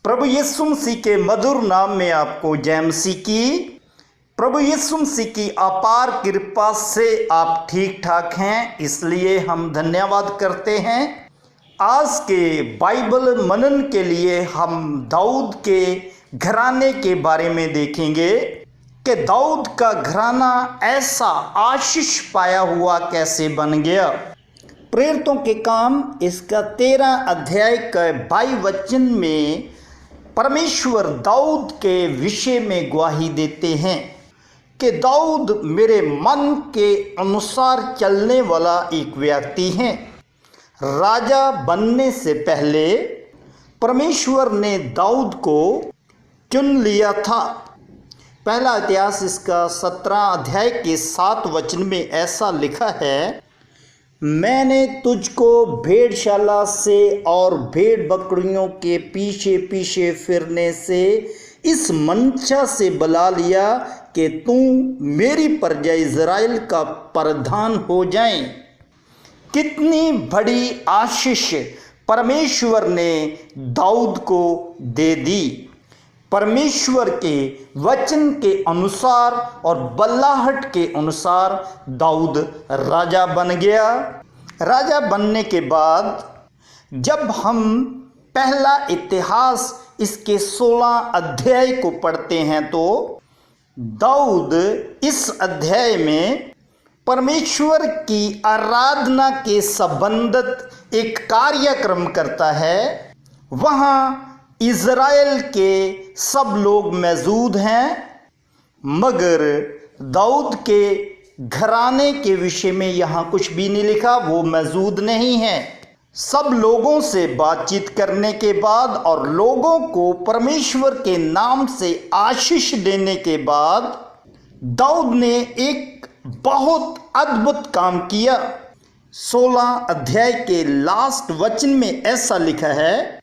प्रभु यीशु मसीह के मधुर नाम में आपको जय मसीह की। प्रभु यीशु मसीह की अपार कृपा से आप ठीक ठाक हैं, इसलिए हम धन्यवाद करते हैं। आज के बाइबल मनन के लिए हम दाऊद के घराने के बारे में देखेंगे कि दाऊद का घराना ऐसा आशीष पाया हुआ कैसे बन गया। प्रेरितों के काम इसका 13 अध्याय का 22 वचन में परमेश्वर दाऊद के विषय में गवाही देते हैं कि दाऊद मेरे मन के अनुसार चलने वाला एक व्यक्ति है। राजा बनने से पहले परमेश्वर ने दाऊद को चुन लिया था। पहला इतिहास इसका 17 अध्याय के 7 वचन में ऐसा लिखा है, मैंने तुझको भेड़शाला से और भेड़ बकरियों के पीछे पीछे फिरने से इस मंशा से बुला लिया कि तू मेरी प्रजा इज़राइल का प्रधान हो जाए। कितनी बड़ी आशीष परमेश्वर ने दाऊद को दे दी। परमेश्वर के वचन के अनुसार और बल्लाहट के अनुसार दाऊद राजा बन गया। राजा बनने के बाद जब हम पहला इतिहास इसके 16 अध्याय को पढ़ते हैं तो दाऊद इस अध्याय में परमेश्वर की आराधना के संबंधित एक कार्यक्रम करता है। वहाँ इज़राइल के सब लोग मौजूद हैं, मगर दाऊद के घराने के विषय में यहाँ कुछ भी नहीं लिखा, वो मौजूद नहीं है। सब लोगों से बातचीत करने के बाद और लोगों को परमेश्वर के नाम से आशीष देने के बाद दाऊद ने एक बहुत अद्भुत काम किया। 16 अध्याय के लास्ट वचन में ऐसा लिखा है,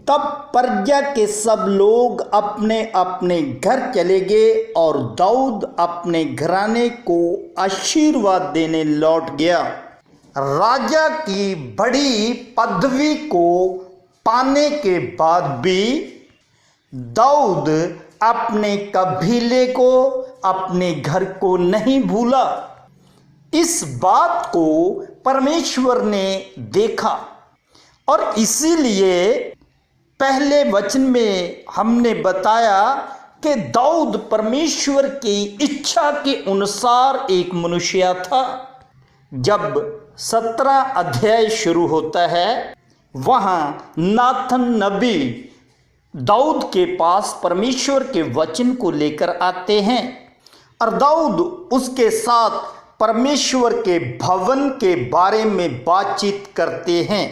तब प्रजा के सब लोग अपने अपने घर चले गए और दाऊद अपने घराने को आशीर्वाद देने लौट गया। राजा की बड़ी पदवी को पाने के बाद भी दाऊद अपने कबीले को, अपने घर को नहीं भूला। इस बात को परमेश्वर ने देखा और इसीलिए पहले वचन में हमने बताया कि दाऊद परमेश्वर की इच्छा के अनुसार एक मनुष्य था। जब 17 अध्याय शुरू होता है, वहाँ नाथन नबी दाऊद के पास परमेश्वर के वचन को लेकर आते हैं और दाऊद उसके साथ परमेश्वर के भवन के बारे में बातचीत करते हैं।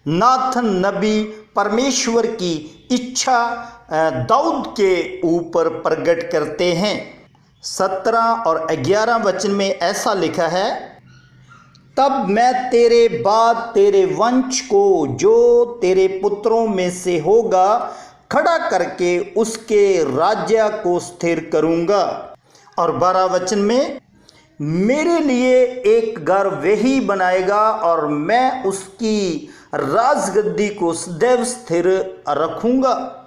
नाथन नबी परमेश्वर की इच्छा दाऊद के ऊपर प्रकट करते हैं। 17 और 11 वचन में ऐसा लिखा है, तब मैं तेरे बाद तेरे वंश को जो तेरे पुत्रों में से होगा खड़ा करके उसके राज्य को स्थिर करूँगा। और 12 वचन में, मेरे लिए एक घर वही बनाएगा और मैं उसकी राजगद्दी को सदैव स्थिर रखूँगा।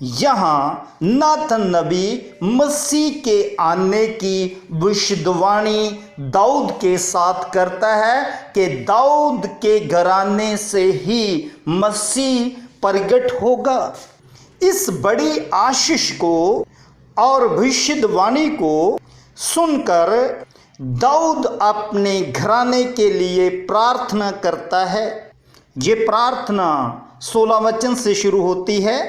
यहाँ नाथन नबी मसीह के आने की भविष्यवाणी दाऊद के साथ करता है कि दाऊद के घराने से ही मसीह प्रगट होगा। इस बड़ी आशीष को और भविष्यवाणी को सुनकर दाऊद अपने घराने के लिए प्रार्थना करता है। ये प्रार्थना 16 वचन से शुरू होती है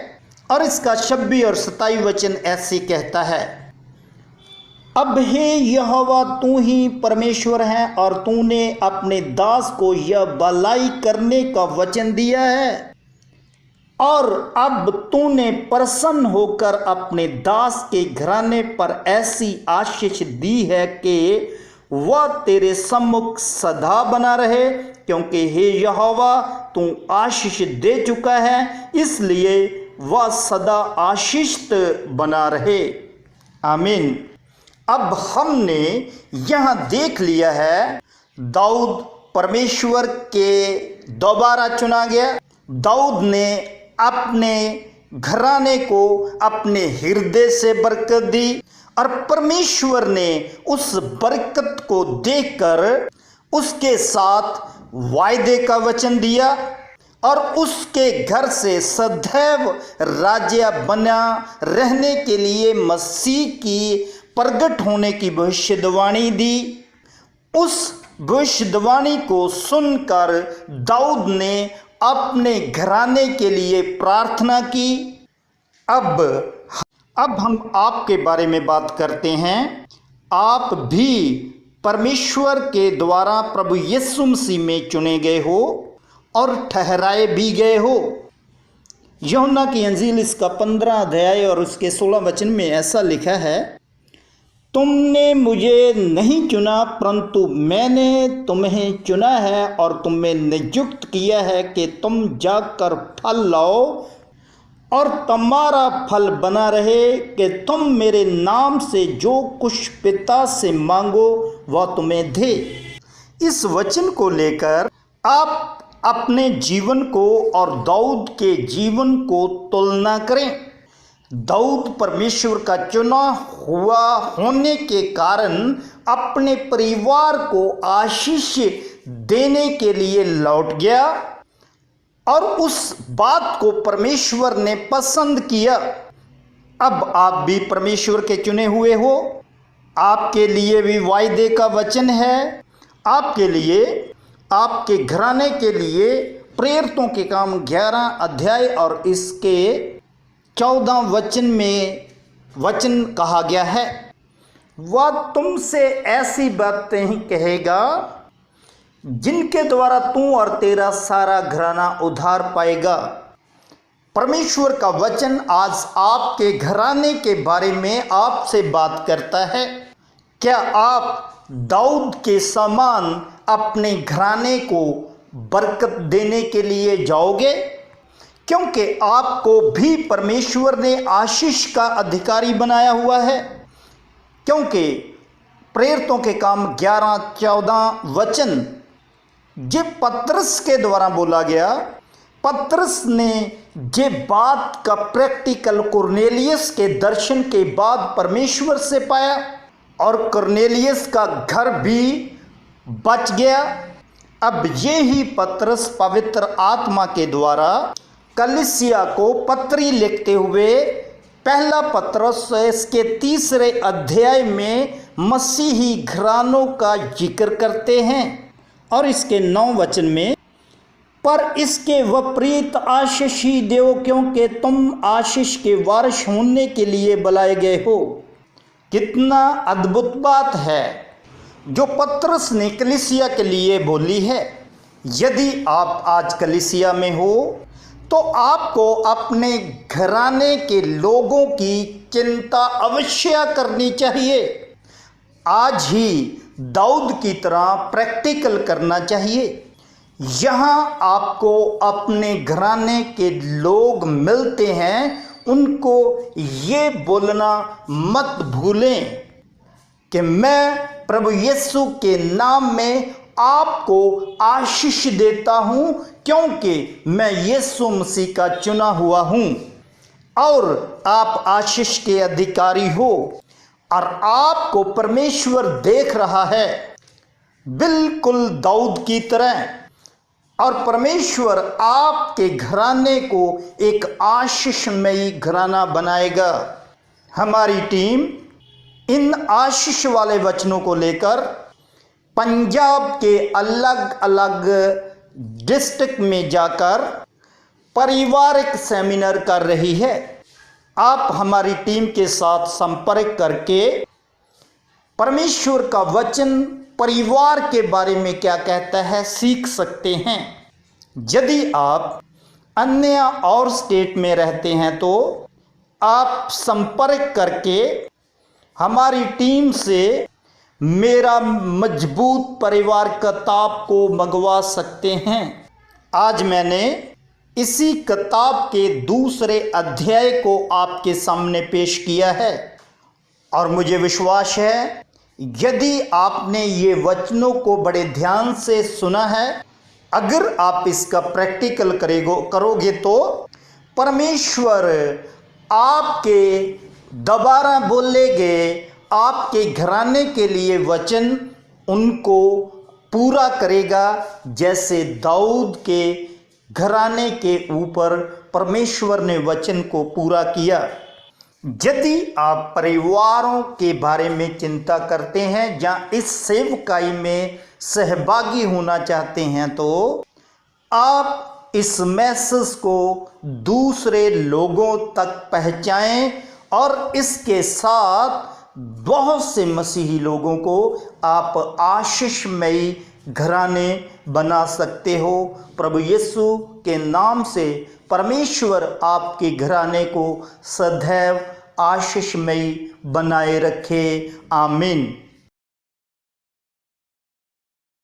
और इसका 26 और 27 वचन ऐसे कहता है, अब हे यहोवा तू ही परमेश्वर है और तूने अपने दास को यह भलाई करने का वचन दिया है और अब तूने प्रसन्न होकर अपने दास के घराने पर ऐसी आशीष दी है कि वह तेरे सम्मुख सदा बना रहे, क्योंकि हे यहोवा तू आशीष दे चुका है, इसलिए वह सदा आशीषित बना रहे। आमीन। अब हमने यहाँ देख लिया है दाऊद परमेश्वर के दोबारा चुना गया। दाऊद ने अपने घराने को अपने हृदय से बरकत दी और परमेश्वर ने उस बरकत को देखकर उसके साथ वायदे का वचन दिया और उसके घर से सदैव राज्य बना रहने के लिए मसीह की प्रगट होने की भविष्यवाणी दी। उस भविष्यवाणी को सुनकर दाऊद ने अपने घराने के लिए प्रार्थना की। अब हम आपके बारे में बात करते हैं। आप भी परमेश्वर के द्वारा प्रभु यीशु मसीह में चुने गए हो और ठहराए भी गए हो। यूहन्ना की अंजील इसका 15 अध्याय और उसके 16 वचन में ऐसा लिखा है, तुमने मुझे नहीं चुना परंतु मैंने तुम्हें चुना है और तुम्हें नियुक्त किया है कि तुम जाकर फल लाओ और तुम्हारा फल बना रहे, कि तुम मेरे नाम से जो कुछ पिता से मांगो वह तुम्हें दे। इस वचन को लेकर आप अपने जीवन को और दाऊद के जीवन को तुलना करें। दाऊद परमेश्वर का चुना हुआ होने के कारण अपने परिवार को आशीष देने के लिए लौट गया और उस बात को परमेश्वर ने पसंद किया। अब आप भी परमेश्वर के चुने हुए हो, आपके लिए भी वायदे का वचन है। आपके लिए, आपके घराने के लिए प्रेरितों के काम 11 अध्याय और इसके 14 वचन में वचन कहा गया है, वह तुमसे ऐसी बातें ही कहेगा जिनके द्वारा तू और तेरा सारा घराना उद्धार पाएगा। परमेश्वर का वचन आज आपके घराने के बारे में आपसे बात करता है। क्या आप दाऊद के समान अपने घराने को बरकत देने के लिए जाओगे? क्योंकि आपको भी परमेश्वर ने आशीष का अधिकारी बनाया हुआ है। क्योंकि प्रेरितों के काम 11-14 वचन जे पतरस के द्वारा बोला गया। पतरस ने जे बात का प्रैक्टिकल कुरनेलियस के दर्शन के बाद परमेश्वर से पाया और कुरनेलियस का घर भी बच गया। अब ये ही पतरस पवित्र आत्मा के द्वारा कलीसिया को पत्री लिखते हुए पहला पतरस इसके 3 अध्याय में मसीही घरानों का जिक्र करते हैं और इसके 9 वचन में, पर इसके विपरीत आशीष ही दो क्योंकि तुम आशीष के वारिस होने के लिए बुलाए गए हो। कितना अद्भुत बात है जो पतरस ने कलीसिया के लिए बोली है। यदि आप आज कलीसिया में हो तो आपको अपने घराने के लोगों की चिंता अवश्य करनी चाहिए। आज ही दाऊद की तरह प्रैक्टिकल करना चाहिए। यहाँ आपको अपने घराने के लोग मिलते हैं, उनको ये बोलना मत भूलें कि मैं प्रभु यीशु के नाम में आपको आशीष देता हूँ क्योंकि मैं यीशु मसीह का चुना हुआ हूँ और आप आशीष के अधिकारी हो और आपको परमेश्वर देख रहा है बिल्कुल दाऊद की तरह। और परमेश्वर आपके घराने को एक आशीषमयी घराना बनाएगा। हमारी टीम इन आशीष वाले वचनों को लेकर पंजाब के अलग अलग डिस्ट्रिक्ट में जाकर पारिवारिक सेमिनार कर रही है। आप हमारी टीम के साथ संपर्क करके परमेश्वर का वचन परिवार के बारे में क्या कहता है सीख सकते हैं। यदि आप अन्य और स्टेट में रहते हैं तो आप संपर्क करके हमारी टीम से मेरा मजबूत परिवार किताब को मंगवा सकते हैं। आज मैंने इसी किताब के 2 अध्याय को आपके सामने पेश किया है और मुझे विश्वास है यदि आपने ये वचनों को बड़े ध्यान से सुना है, अगर आप इसका प्रैक्टिकल करोगे तो परमेश्वर आपके दोबारा बोले गए आपके घराने के लिए वचन उनको पूरा करेगा, जैसे दाऊद के घराने के ऊपर परमेश्वर ने वचन को पूरा किया। यदि आप परिवारों के बारे में चिंता करते हैं या इस सेवकाई में सहभागी होना चाहते हैं, तो आप इस मैसेज को दूसरे लोगों तक पहुंचाएं और इसके साथ बहुत से मसीही लोगों को आप आशीषमयी घराने बना सकते हो। प्रभु यीशु के नाम से परमेश्वर आपके घराने को सदैव आशीषमयी बनाए रखे। आमीन।